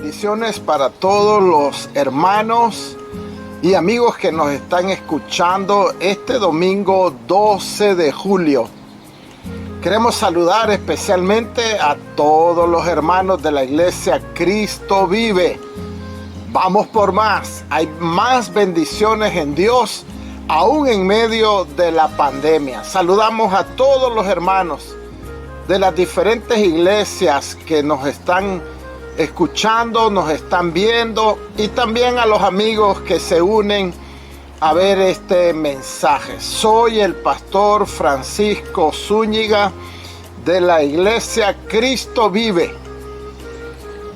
Bendiciones para todos los hermanos y amigos que nos están escuchando este domingo 12 de julio. Queremos saludar especialmente a todos los hermanos de la iglesia Cristo Vive. Vamos por más. Hay más bendiciones en Dios, aún en medio de la pandemia. Saludamos a todos los hermanos de las diferentes iglesias que nos están escuchando, nos están viendo, y también a los amigos que se unen a ver este mensaje. Soy el pastor Francisco Zúñiga de la iglesia Cristo Vive,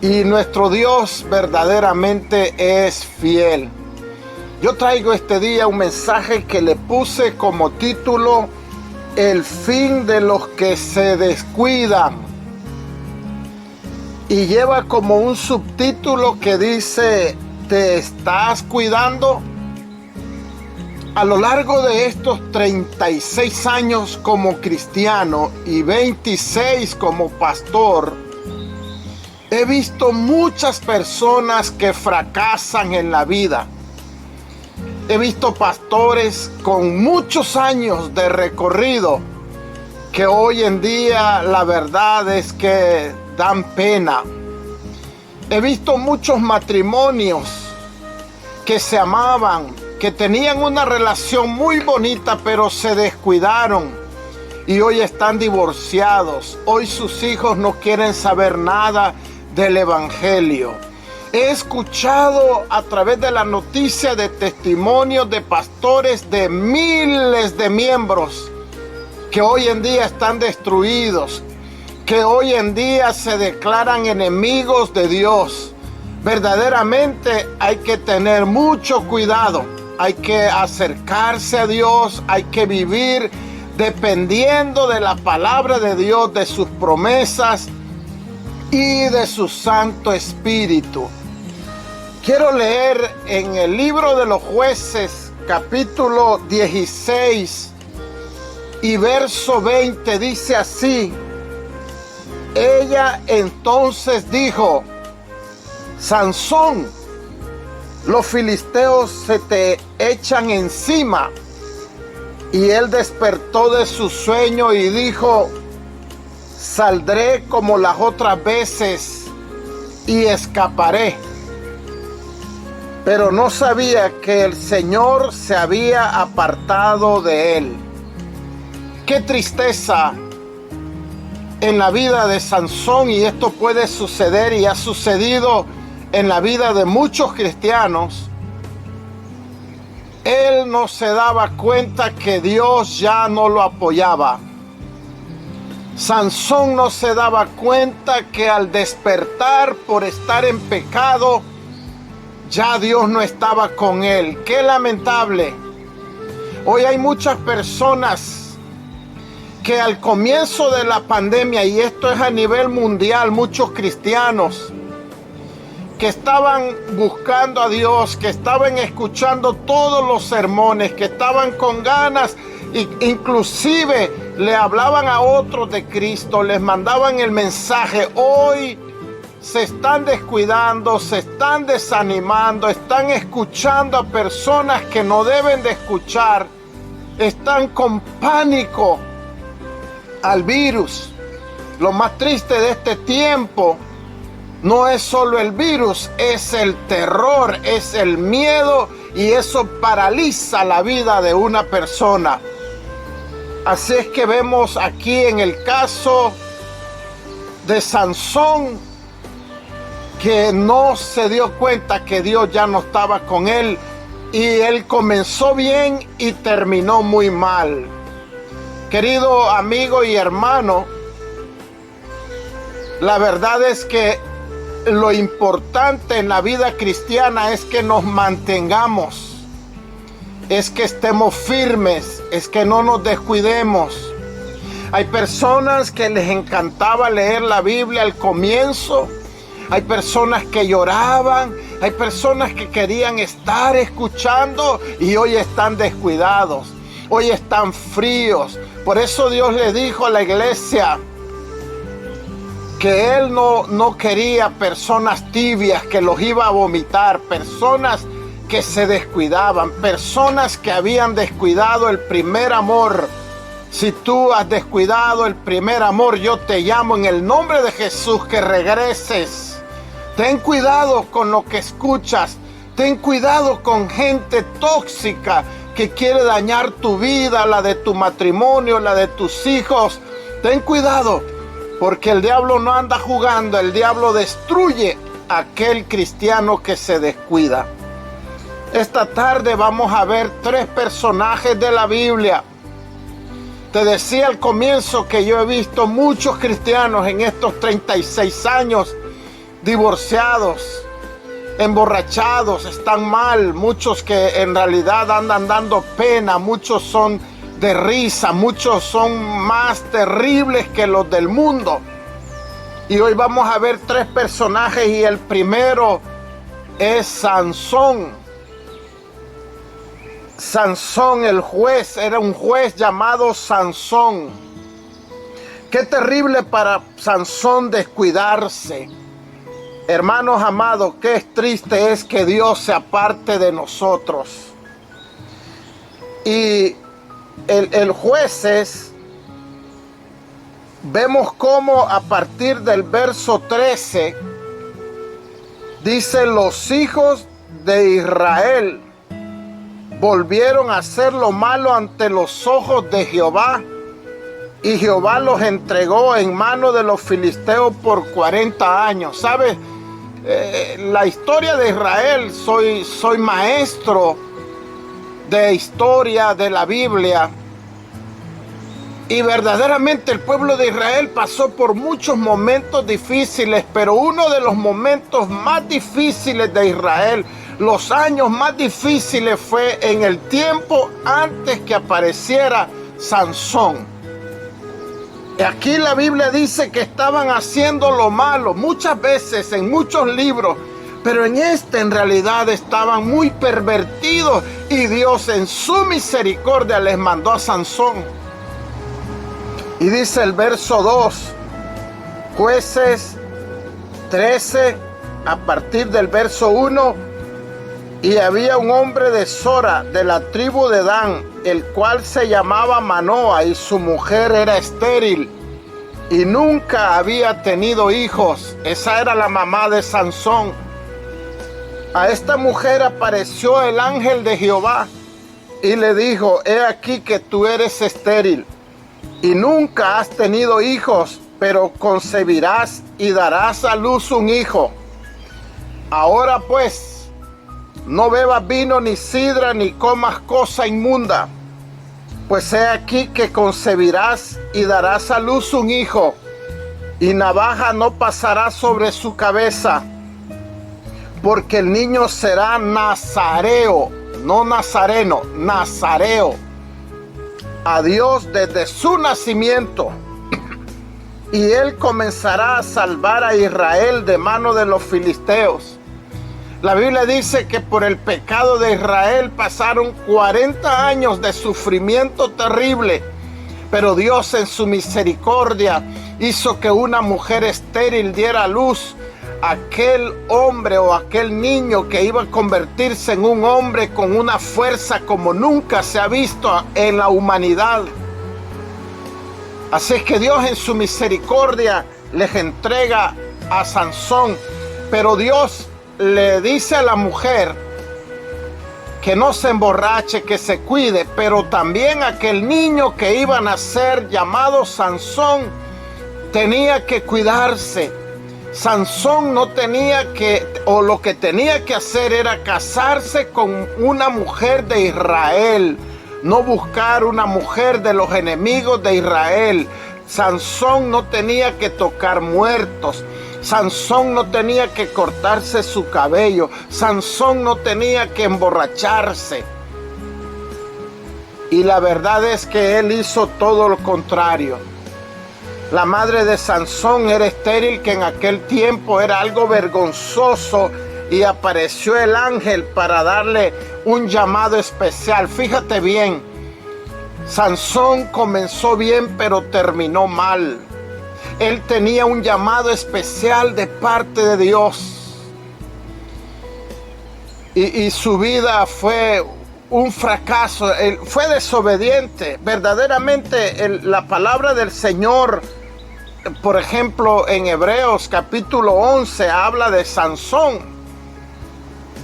y nuestro Dios verdaderamente es fiel. Yo traigo este día un mensaje que le puse como título: el fin de los que se descuidan. Y lleva como un subtítulo que dice: ¿te estás cuidando? A lo largo de estos 36 años como cristiano y 26 como pastor, he visto muchas personas que fracasan en la vida. He visto pastores con muchos años de recorrido que hoy en día la verdad es que dan pena. He visto muchos matrimonios que se amaban, que tenían una relación muy bonita, pero se descuidaron y hoy están divorciados. Hoy sus hijos no quieren saber nada del evangelio. He escuchado a través de la noticia de testimonios de pastores de miles de miembros que hoy en día están destruidos, que hoy en día se declaran enemigos de Dios. Verdaderamente hay que tener mucho cuidado, hay que acercarse a Dios, hay que vivir dependiendo de la palabra de Dios, de sus promesas y de su Santo Espíritu. Quiero leer en el libro de los Jueces, capítulo 16 y verso 20, dice así: ella entonces dijo: Sansón, los filisteos se te echan encima. Y él despertó de su sueño y dijo: saldré como las otras veces y escaparé. Pero no sabía que el Señor se había apartado de él. Qué tristeza en la vida de Sansón, y esto puede suceder y ha sucedido en la vida de muchos cristianos. Él no se daba cuenta que Dios ya no lo apoyaba. Sansón no se daba cuenta que al despertar por estar en pecado, ya Dios no estaba con él. Qué lamentable. Hoy hay muchas personas que al comienzo de la pandemia, y esto es a nivel mundial, muchos cristianos que estaban buscando a Dios, que estaban escuchando todos los sermones, que estaban con ganas, e inclusive le hablaban a otros de Cristo, les mandaban el mensaje. Hoy se están descuidando, se están desanimando, están escuchando a personas que no deben de escuchar, están con pánico al virus. Lo más triste de este tiempo no es solo el virus, es el terror, es el miedo, y eso paraliza la vida de una persona. Así es que vemos aquí en el caso de Sansón que no se dio cuenta que Dios ya no estaba con él, y él comenzó bien y terminó muy mal. Querido amigo y hermano, la verdad es que lo importante en la vida cristiana es que nos mantengamos, es que estemos firmes, es que no nos descuidemos. Hay personas que les encantaba leer la Biblia al comienzo, hay personas que lloraban, hay personas que querían estar escuchando, y hoy están descuidados, hoy están fríos. Por eso Dios le dijo a la iglesia: que él no quería personas tibias que los iba a vomitar, personas que se descuidaban, personas que habían descuidado el primer amor. Si tú has descuidado el primer amor, yo te llamo en el nombre de Jesús que regreses. Ten cuidado con lo que escuchas. Ten cuidado con gente tóxica que quiere dañar tu vida, la de tu matrimonio, la de tus hijos. Ten cuidado, porque el diablo no anda jugando. El diablo destruye a aquel cristiano que se descuida. Esta tarde vamos a ver 3 personajes de la Biblia. Te decía al comienzo que yo he visto muchos cristianos en estos 36 años divorciados, emborrachados, están mal, muchos que en realidad andan dando pena, muchos son de risa, muchos son más terribles que los del mundo. Y hoy vamos a ver 3 personajes y el primero es Sansón. Sansón, el juez, era un juez llamado Sansón. Qué terrible para Sansón descuidarse. Hermanos amados, qué triste es que Dios se aparte de nosotros. Y el jueces, vemos cómo a partir del verso 13, dice: los hijos de Israel volvieron a hacer lo malo ante los ojos de Jehová, y Jehová los entregó en mano de los filisteos por 40 años. ¿Sabes? La historia de Israel, soy maestro de historia de la Biblia, y verdaderamente el pueblo de Israel pasó por muchos momentos difíciles, pero uno de los momentos más difíciles de Israel, los años más difíciles, fue en el tiempo antes que apareciera Sansón. Aquí la Biblia dice que estaban haciendo lo malo muchas veces en muchos libros, pero en este en realidad estaban muy pervertidos, y Dios en su misericordia les mandó a Sansón. Y dice el verso 2, Jueces 13, a partir del verso 1, y había un hombre de Sora, de la tribu de Dan, el cual se llamaba Manoa, y su mujer era estéril, y nunca había tenido hijos. Esa era la mamá de Sansón. A esta mujer apareció el ángel de Jehová, y le dijo: he aquí que tú eres estéril, y nunca has tenido hijos, pero concebirás y darás a luz un hijo. Ahora pues, no bebas vino ni sidra, ni comas cosa inmunda, pues he aquí que concebirás y darás a luz un hijo, y navaja no pasará sobre su cabeza, porque el niño será nazareo, no nazareno, nazareo, a Dios desde su nacimiento, y él comenzará a salvar a Israel de mano de los filisteos. La Biblia dice que por el pecado de Israel pasaron 40 años de sufrimiento terrible, pero Dios en su misericordia hizo que una mujer estéril diera a luz a aquel hombre o aquel niño que iba a convertirse en un hombre con una fuerza como nunca se ha visto en la humanidad. Así es que Dios en su misericordia les entrega a Sansón, pero Dios le dice a la mujer que no se emborrache, que se cuide, pero también aquel niño que iba a nacer llamado Sansón tenía que cuidarse. Sansón no tenía que, o lo que tenía que hacer era casarse con una mujer de Israel, no buscar una mujer de los enemigos de Israel. Sansón no tenía que tocar muertos. Sansón no tenía que cortarse su cabello. Sansón no tenía que emborracharse. Y la verdad es que él hizo todo lo contrario. La madre de Sansón era estéril, que en aquel tiempo era algo vergonzoso, y apareció el ángel para darle un llamado especial. Fíjate bien, Sansón comenzó bien pero terminó mal. Él tenía un llamado especial de parte de Dios. Y su vida fue un fracaso. Él fue desobediente. Verdaderamente la palabra del Señor, por ejemplo, en Hebreos capítulo 11 habla de Sansón.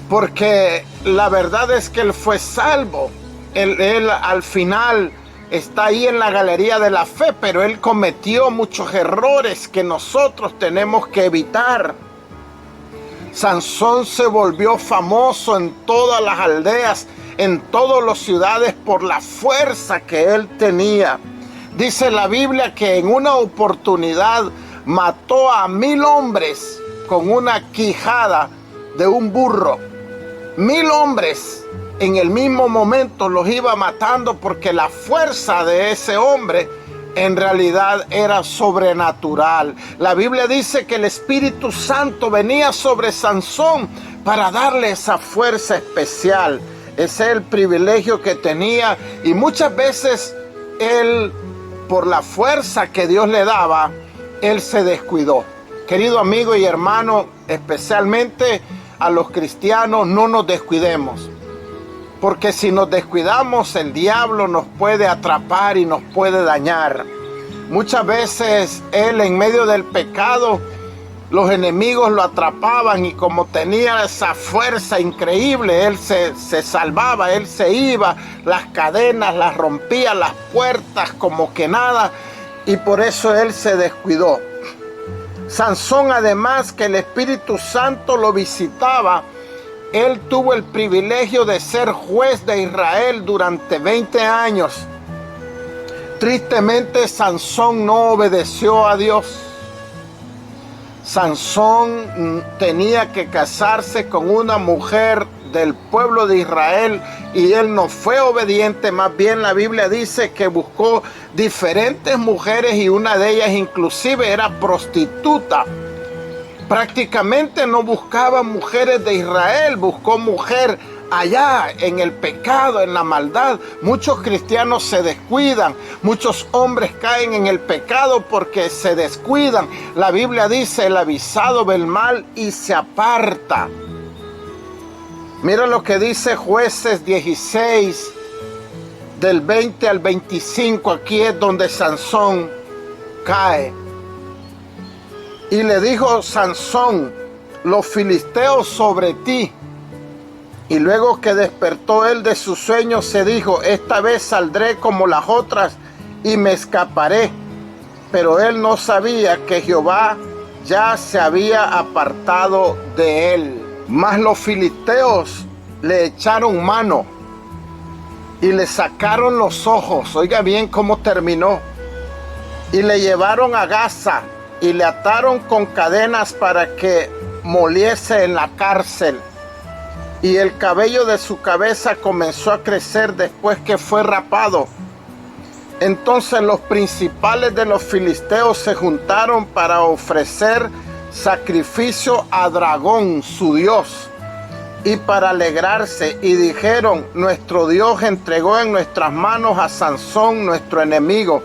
Porque la verdad es que él fue salvo. Él al final está ahí en la galería de la fe, pero él cometió muchos errores que nosotros tenemos que evitar. Sansón se volvió famoso en todas las aldeas, en todas las ciudades por la fuerza que él tenía. Dice la Biblia que en una oportunidad mató a 1000 hombres con una quijada de un burro. 1000 hombres en el mismo momento los iba matando porque la fuerza de ese hombre en realidad era sobrenatural. La Biblia dice que el Espíritu Santo venía sobre Sansón para darle esa fuerza especial. Ese es el privilegio que tenía, y muchas veces él, por la fuerza que Dios le daba, él se descuidó. Querido amigo y hermano, especialmente a los cristianos, no nos descuidemos. Porque si nos descuidamos, el diablo nos puede atrapar y nos puede dañar. Muchas veces él, en medio del pecado, los enemigos lo atrapaban, y como tenía esa fuerza increíble, él se salvaba, él se iba, las cadenas las rompía, las puertas como que nada, y por eso él se descuidó. Sansón, además que el Espíritu Santo lo visitaba, él tuvo el privilegio de ser juez de Israel durante 20 años. Tristemente, Sansón no obedeció a Dios. Sansón tenía que casarse con una mujer del pueblo de Israel y él no fue obediente. Más bien la Biblia dice que buscó diferentes mujeres y una de ellas inclusive era prostituta. Prácticamente no buscaba mujeres de Israel, buscó mujer allá en el pecado, en la maldad. Muchos cristianos se descuidan, muchos hombres caen en el pecado porque se descuidan. La Biblia dice: el avisado ve el mal y se aparta. Mira lo que dice Jueces 16, del 20 al 25. Aquí es donde Sansón cae. Y le dijo Sansón: los filisteos sobre ti. Y luego que despertó él de su sueño, se dijo: esta vez saldré como las otras y me escaparé. Pero él no sabía que Jehová ya se había apartado de él. Mas los filisteos le echaron mano y le sacaron los ojos. Oiga bien cómo terminó. Y le llevaron a Gaza y le ataron con cadenas para que moliese en la cárcel. Y el cabello de su cabeza comenzó a crecer después que fue rapado. Entonces los principales de los filisteos se juntaron para ofrecer sacrificio a Dragón, su dios, y para alegrarse, y dijeron: nuestro Dios entregó en nuestras manos a Sansón, nuestro enemigo.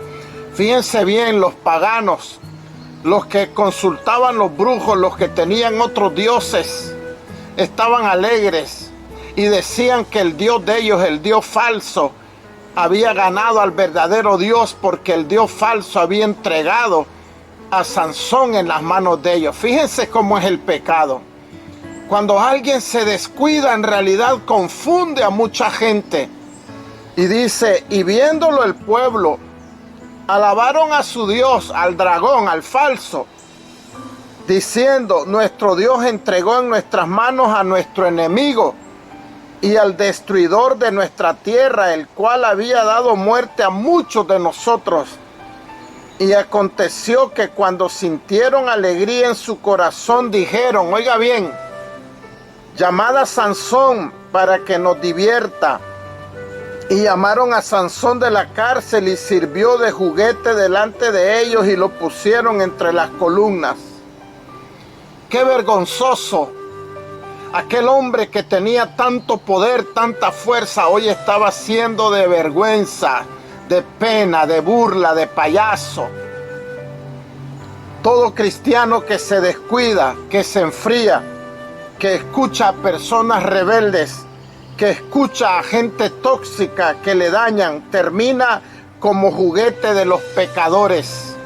Fíjense bien, los paganos, los que consultaban los brujos, los que tenían otros dioses, estaban alegres y decían que el Dios de ellos, el Dios falso, había ganado al verdadero Dios, porque el Dios falso había entregado a Sansón en las manos de ellos. Fíjense cómo es el pecado. Cuando alguien se descuida, en realidad confunde a mucha gente. Y dice: y viéndolo el pueblo, alabaron a su Dios, al dragón, al falso, diciendo: nuestro Dios entregó en nuestras manos a nuestro enemigo y al destruidor de nuestra tierra, el cual había dado muerte a muchos de nosotros. Y aconteció que cuando sintieron alegría en su corazón, dijeron: oiga bien, llamad a Sansón para que nos divierta. Y llamaron a Sansón de la cárcel y sirvió de juguete delante de ellos y lo pusieron entre las columnas. ¡Qué vergonzoso! Aquel hombre que tenía tanto poder, tanta fuerza, hoy estaba siendo de vergüenza, de pena, de burla, de payaso. Todo cristiano que se descuida, que se enfría, que escucha a personas rebeldes, que escucha a gente tóxica que le dañan, termina como juguete de los pecadores.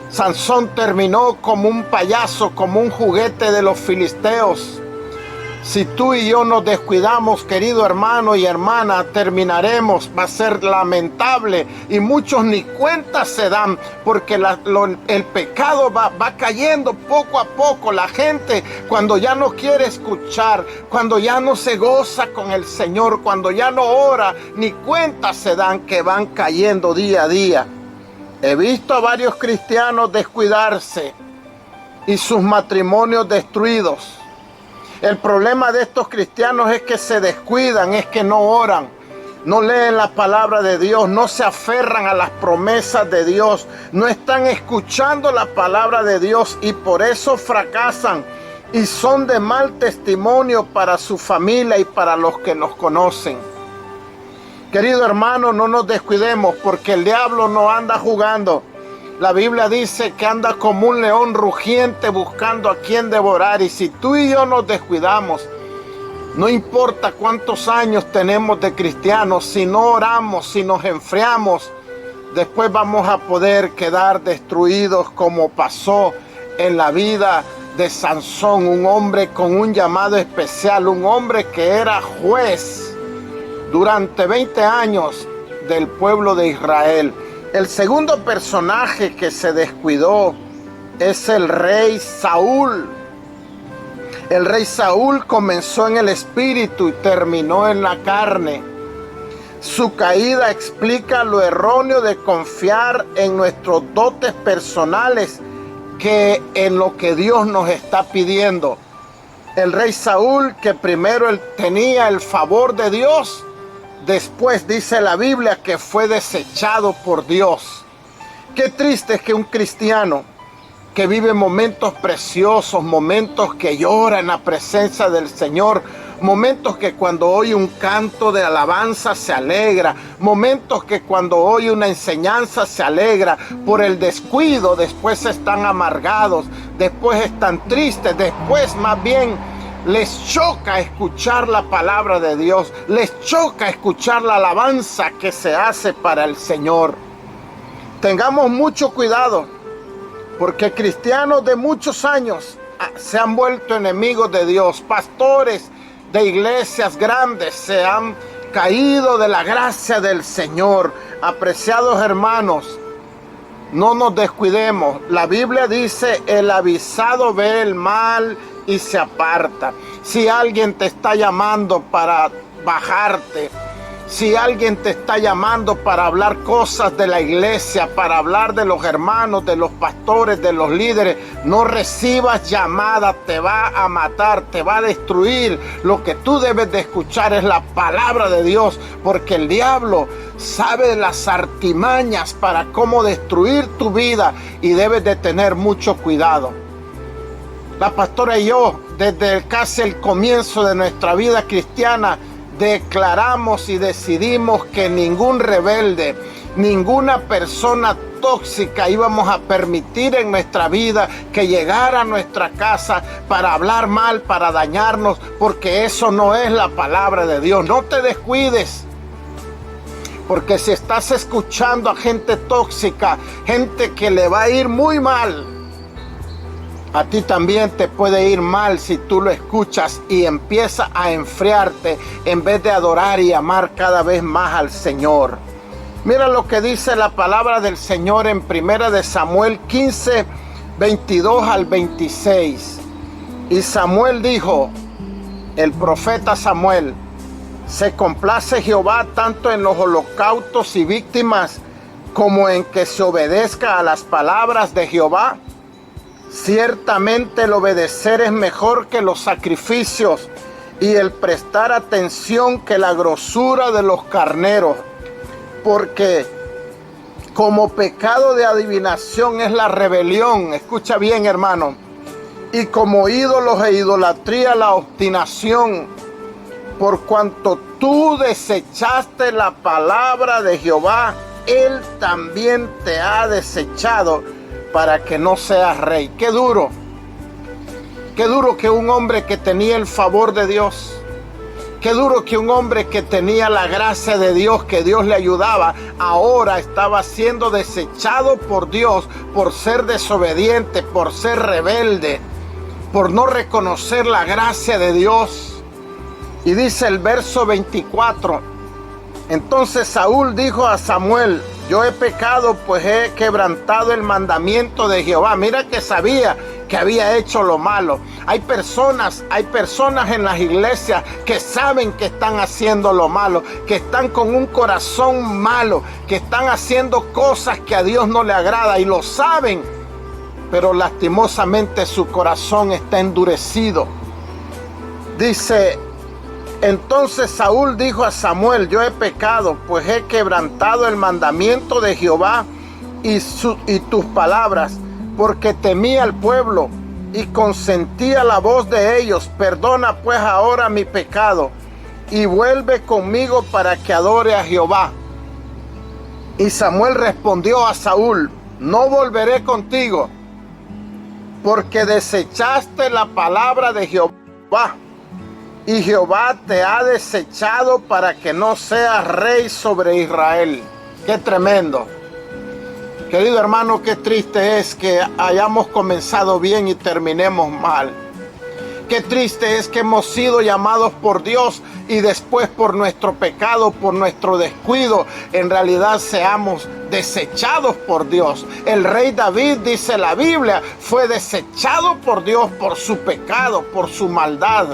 Sansón terminó como un payaso, como un juguete de los filisteos. Si tú y yo nos descuidamos, querido hermano y hermana, terminaremos, va a ser lamentable y muchos ni cuenta se dan porque el pecado va cayendo poco a poco. La gente cuando ya no quiere escuchar, cuando ya no se goza con el Señor, cuando ya no ora, ni cuenta se dan que van cayendo día a día. He visto a varios cristianos descuidarse y sus matrimonios destruidos. El problema de estos cristianos es que se descuidan, es que no oran, no leen la palabra de Dios, no se aferran a las promesas de Dios, no están escuchando la palabra de Dios y por eso fracasan y son de mal testimonio para su familia y para los que los conocen. Querido hermano, no nos descuidemos porque el diablo no anda jugando. La Biblia dice que anda como un león rugiente buscando a quien devorar. Y si tú y yo nos descuidamos, no importa cuántos años tenemos de cristianos, si no oramos, si nos enfriamos, después vamos a poder quedar destruidos como pasó en la vida de Sansón, un hombre con un llamado especial, un hombre que era juez durante 20 años del pueblo de Israel. El segundo personaje que se descuidó es el rey Saúl. El rey Saúl comenzó en el espíritu y terminó en la carne. Su caída explica lo erróneo de confiar en nuestros dotes personales que en lo que Dios nos está pidiendo. El rey Saúl, que primero él tenía el favor de Dios, después dice la Biblia que fue desechado por Dios. Qué triste es que un cristiano que vive momentos preciosos, momentos que llora en la presencia del Señor, momentos que cuando oye un canto de alabanza se alegra, momentos que cuando oye una enseñanza se alegra, por el descuido después están amargados, después están tristes, después más bien les choca escuchar la palabra de Dios, les choca escuchar la alabanza que se hace para el Señor. Tengamos mucho cuidado, porque cristianos de muchos años se han vuelto enemigos de Dios. Pastores de iglesias grandes se han caído de la gracia del Señor. Apreciados hermanos, no nos descuidemos. La Biblia dice, el avisado ve el mal y se aparta. Si alguien te está llamando para bajarte, si alguien te está llamando para hablar cosas de la iglesia, para hablar de los hermanos, de los pastores, de los líderes, no recibas llamadas, te va a matar, te va a destruir. Lo que tú debes de escuchar es la palabra de Dios, porque el diablo sabe las artimañas para cómo destruir tu vida y debes de tener mucho cuidado. La pastora y yo, desde casi el comienzo de nuestra vida cristiana, declaramos y decidimos que ningún rebelde, ninguna persona tóxica íbamos a permitir en nuestra vida que llegara a nuestra casa para hablar mal, para dañarnos, porque eso no es la palabra de Dios. No te descuides, porque si estás escuchando a gente tóxica, gente que le va a ir muy mal, a ti también te puede ir mal si tú lo escuchas y empieza a enfriarte en vez de adorar y amar cada vez más al Señor. Mira lo que dice la palabra del Señor en 1 Samuel 15, 22 al 26. Y Samuel dijo, el profeta Samuel, se complace Jehová tanto en los holocaustos y víctimas como en que se obedezca a las palabras de Jehová. Ciertamente el obedecer es mejor que los sacrificios y el prestar atención que la grosura de los carneros, porque como pecado de adivinación es la rebelión, escucha bien hermano, y como ídolos e idolatría la obstinación, por cuanto tú desechaste la palabra de Jehová, Él también te ha desechado para que no seas rey. Qué duro que un hombre que tenía el favor de Dios, qué duro que un hombre que tenía la gracia de Dios, que Dios le ayudaba, ahora estaba siendo desechado por Dios por ser desobediente, por ser rebelde, por no reconocer la gracia de Dios. Y dice el verso 24, entonces Saúl dijo a Samuel, yo he pecado, pues he quebrantado el mandamiento de Jehová. Mira que sabía que había hecho lo malo. Hay personas en las iglesias que saben que están haciendo lo malo, que están con un corazón malo, que están haciendo cosas que a Dios no le agrada y lo saben, pero lastimosamente su corazón está endurecido. Dice, entonces Saúl dijo a Samuel, yo he pecado, pues he quebrantado el mandamiento de Jehová y tus palabras, porque temía al pueblo y consentía la voz de ellos. Perdona pues ahora mi pecado y vuelve conmigo para que adore a Jehová. Y Samuel respondió a Saúl, no volveré contigo, porque desechaste la palabra de Jehová, y Jehová te ha desechado para que no seas rey sobre Israel. ¡Qué tremendo! Querido hermano, qué triste es que hayamos comenzado bien y terminemos mal. Qué triste es que hemos sido llamados por Dios y después por nuestro pecado, por nuestro descuido, en realidad seamos desechados por Dios. El rey David, dice la Biblia, fue desechado por Dios por su pecado, por su maldad.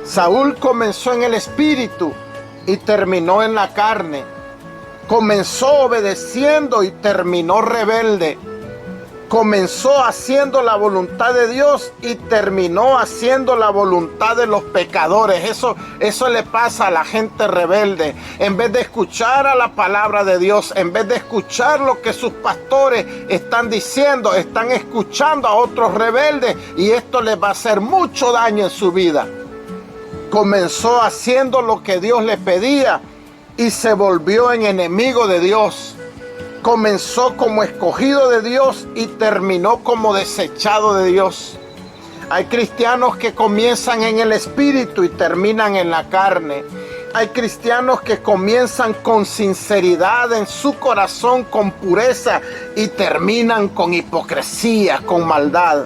Saúl comenzó en el espíritu y terminó en la carne. Comenzó obedeciendo y terminó rebelde. Comenzó haciendo la voluntad de Dios y terminó haciendo la voluntad de los pecadores. Eso le pasa a la gente rebelde. En vez de escuchar a la palabra de Dios, en vez de escuchar lo que sus pastores están diciendo, están escuchando a otros rebeldes y esto les va a hacer mucho daño en su vida. Comenzó haciendo lo que Dios le pedía y se volvió en enemigo de Dios. Comenzó como escogido de Dios y terminó como desechado de Dios. Hay cristianos que comienzan en el espíritu y terminan en la carne. Hay cristianos que comienzan con sinceridad en su corazón, con pureza, y terminan con hipocresía, con maldad.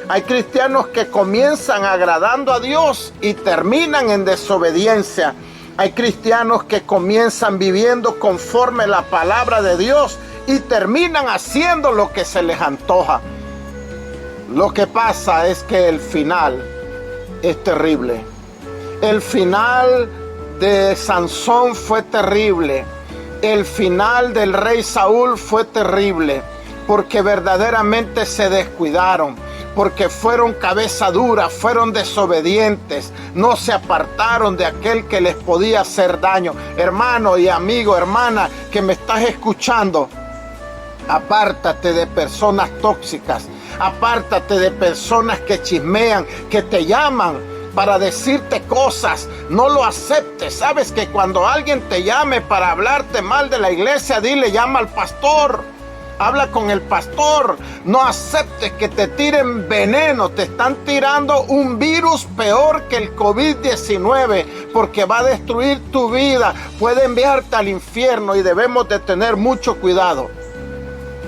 Hay cristianos que comienzan agradando a Dios y terminan en desobediencia. Hay cristianos que comienzan viviendo conforme la palabra de Dios y terminan haciendo lo que se les antoja. Lo que pasa es que el final es terrible. El final de Sansón fue terrible. El final del rey Saúl fue terrible, porque verdaderamente se descuidaron, porque fueron cabeza dura, fueron desobedientes, no se apartaron de aquel que les podía hacer daño. Hermano y amigo, hermana, que me estás escuchando, apártate de personas tóxicas, apártate de personas que chismean, que te llaman para decirte cosas. No lo aceptes. Sabes que cuando alguien te llame para hablarte mal de la iglesia, dile, llama al pastor. Habla con el pastor. No aceptes que te tiren veneno. Te están tirando un virus peor que el COVID-19, porque va a destruir tu vida. Puede enviarte al infierno y debemos de tener mucho cuidado.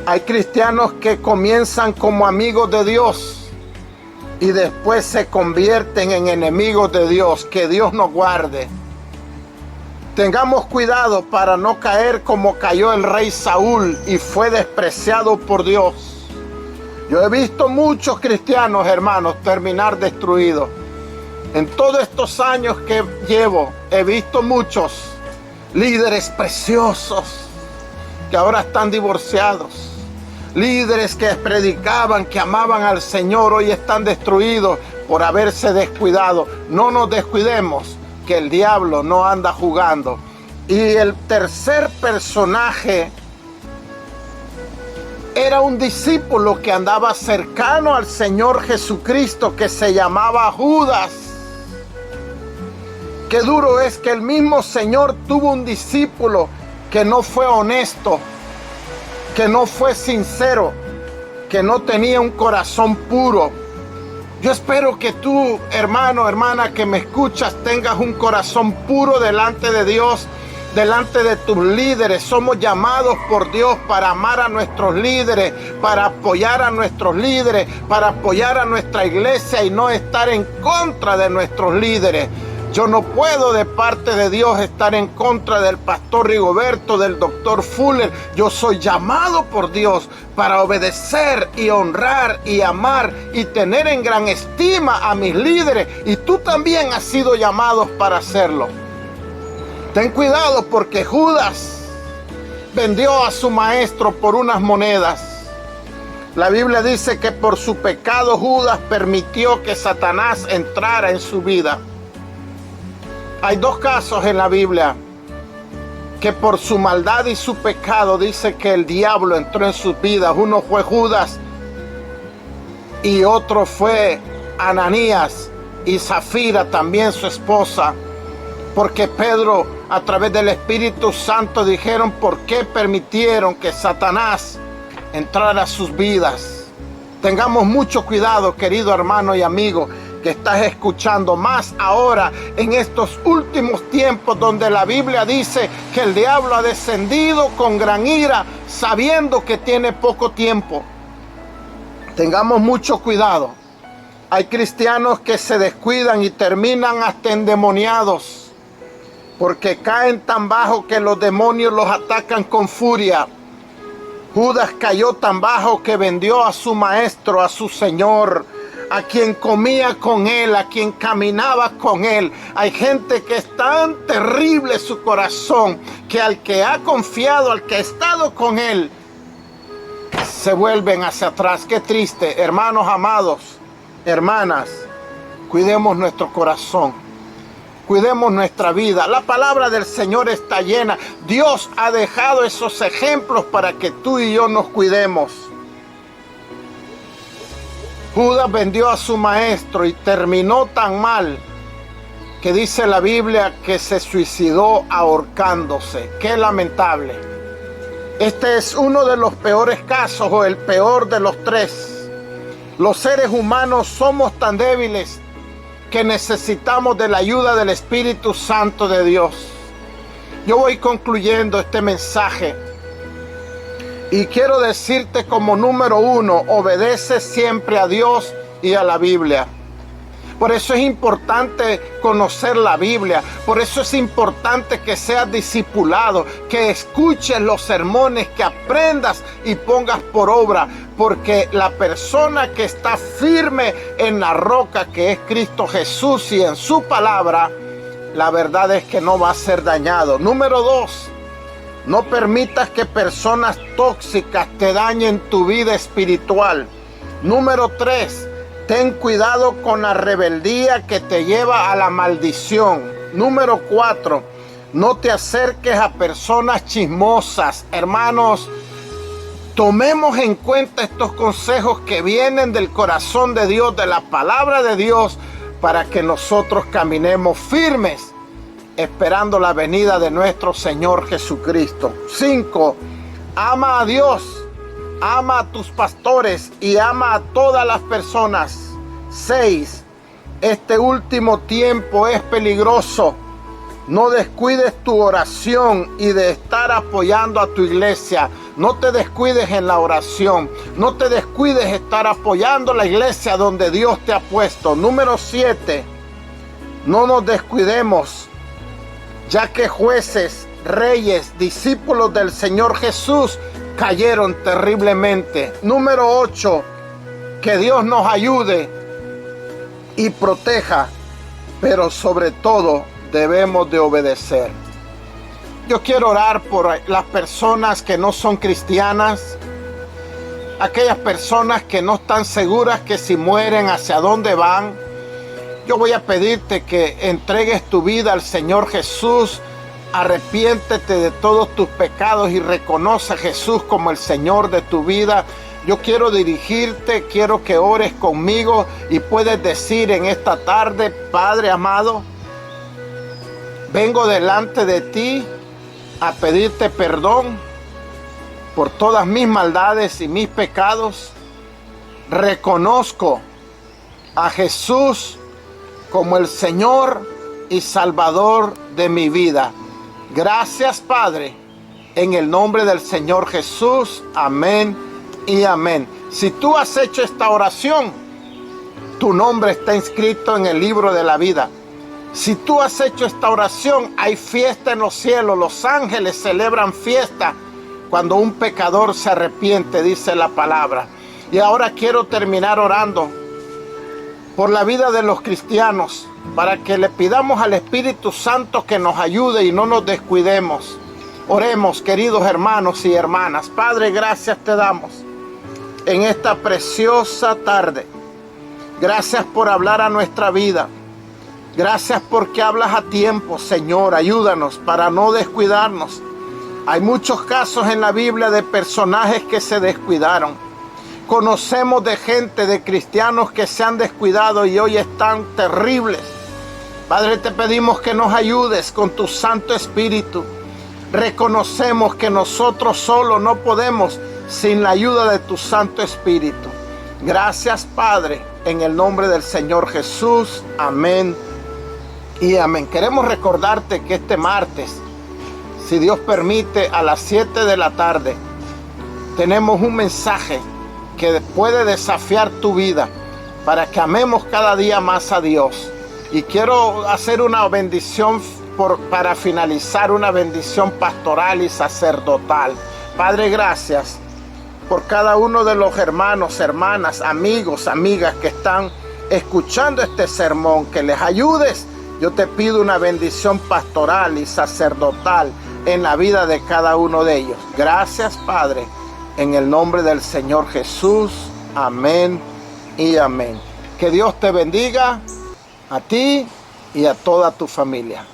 Hay cristianos que comienzan como amigos de Dios y después se convierten en enemigos de Dios. Que Dios nos guarde. Tengamos cuidado para no caer como cayó el rey Saúl y fue despreciado por Dios. Yo he visto muchos cristianos, hermanos, terminar destruidos. En todos estos años que llevo, he visto muchos líderes preciosos que ahora están divorciados. Líderes que predicaban, que amaban al Señor, hoy están destruidos por haberse descuidado. No nos descuidemos, que el diablo no anda jugando. Y el tercer personaje era un discípulo que andaba cercano al Señor Jesucristo, que se llamaba Judas. Qué duro es que el mismo Señor tuvo un discípulo que no fue honesto, que no fue sincero, que no tenía un corazón puro. Yo espero que tú, hermano, hermana, que me escuchas, tengas un corazón puro delante de Dios, delante de tus líderes. Somos llamados por Dios para amar a nuestros líderes, para apoyar a nuestros líderes, para apoyar a nuestra iglesia y no estar en contra de nuestros líderes. Yo no puedo de parte de Dios estar en contra del pastor Rigoberto, del doctor Fuller. Yo soy llamado por Dios para obedecer y honrar y amar y tener en gran estima a mis líderes. Y tú también has sido llamado para hacerlo. Ten cuidado porque Judas vendió a su maestro por unas monedas. La Biblia dice que por su pecado Judas permitió que Satanás entrara en su vida. Hay dos casos en la Biblia que por su maldad y su pecado dice que el diablo entró en sus vidas. Uno fue Judas y otro fue Ananías y Zafira, también su esposa. Porque Pedro, a través del Espíritu Santo, dijeron por qué permitieron que Satanás entrara a sus vidas. Tengamos mucho cuidado, querido hermano y amigo, que estás escuchando, más ahora en estos últimos tiempos donde la Biblia dice que el diablo ha descendido con gran ira, sabiendo que tiene poco tiempo. Tengamos mucho cuidado. Hay cristianos que se descuidan y terminan hasta endemoniados, porque caen tan bajo que los demonios los atacan con furia. Judas cayó tan bajo que vendió a su maestro, a su Señor, a quien comía con él, a quien caminaba con él. Hay gente que es tan terrible su corazón que al que ha confiado, al que ha estado con él, se vuelven hacia atrás. Qué triste, hermanos amados, hermanas, cuidemos nuestro corazón, cuidemos nuestra vida. La palabra del Señor está llena. Dios ha dejado esos ejemplos para que tú y yo nos cuidemos. Judas vendió a su maestro y terminó tan mal que dice la Biblia que se suicidó ahorcándose. Qué lamentable. Este es uno de los peores casos, o el peor de los tres. Los seres humanos somos tan débiles que necesitamos de la ayuda del Espíritu Santo de Dios. Yo voy concluyendo este mensaje y quiero decirte como número uno: obedece siempre a Dios y a la Biblia. Por eso es importante conocer la Biblia. Por eso es importante que seas discipulado, que escuches los sermones, que aprendas y pongas por obra. Porque la persona que está firme en la roca, que es Cristo Jesús y en su palabra, la verdad es que no va a ser dañado. Número dos: no permitas que personas tóxicas te dañen tu vida espiritual. Número tres: ten cuidado con la rebeldía que te lleva a la maldición. Número cuatro: no te acerques a personas chismosas. Hermanos, tomemos en cuenta estos consejos que vienen del corazón de Dios, de la palabra de Dios, para que nosotros caminemos firmes, esperando la venida de nuestro Señor Jesucristo. 5. Ama a Dios, ama a tus pastores y ama a todas las personas. 6. Este último tiempo es peligroso. No descuides tu oración y de estar apoyando a tu iglesia. No te descuides en la oración. No te descuides estar apoyando la iglesia donde Dios te ha puesto. Número 7. No nos descuidemos, ya que jueces, reyes, discípulos del Señor Jesús cayeron terriblemente. Número 8. Que Dios nos ayude y proteja, pero sobre todo debemos de obedecer. Yo quiero orar por las personas que no son cristianas, aquellas personas que no están seguras que si mueren hacia dónde van. Yo voy a pedirte que entregues tu vida al Señor Jesús. Arrepiéntete de todos tus pecados y reconoce a Jesús como el Señor de tu vida. Yo quiero dirigirte, quiero que ores conmigo y puedes decir en esta tarde: Padre amado, vengo delante de ti a pedirte perdón por todas mis maldades y mis pecados. reconozco a Jesús como el Señor y Salvador de mi vida. Gracias, Padre, en el nombre del Señor Jesús. Amén y amén. Si tú has hecho esta oración, tu nombre está inscrito en el libro de la vida. Si tú has hecho esta oración, hay fiesta en los cielos. Los ángeles celebran fiesta cuando un pecador se arrepiente, dice la palabra. Y ahora quiero terminar orando por la vida de los cristianos, para que le pidamos al Espíritu Santo que nos ayude y no nos descuidemos. Oremos, queridos hermanos y hermanas. Padre, gracias te damos en esta preciosa tarde. Gracias por hablar a nuestra vida. Gracias porque hablas a tiempo, Señor. Ayúdanos para no descuidarnos. Hay muchos casos en la Biblia de personajes que se descuidaron. Conocemos de gente, de cristianos que se han descuidado y hoy están terribles. Padre, te pedimos que nos ayudes con tu Santo Espíritu. Reconocemos que nosotros solos no podemos sin la ayuda de tu Santo Espíritu. Gracias, Padre, en el nombre del Señor Jesús. Amén y amén. Queremos recordarte que este martes, si Dios permite, a las 7 de la tarde, tenemos un mensaje que puede desafiar tu vida para que amemos cada día más a Dios. Y quiero hacer una bendición para finalizar, una bendición pastoral y sacerdotal. Padre, gracias por cada uno de los hermanos, hermanas, amigos, amigas que están escuchando este sermón, que les ayudes. Yo te pido una bendición pastoral y sacerdotal en la vida de cada uno de ellos. Gracias, Padre, en el nombre del Señor Jesús. Amén y amén. Que Dios te bendiga a ti y a toda tu familia.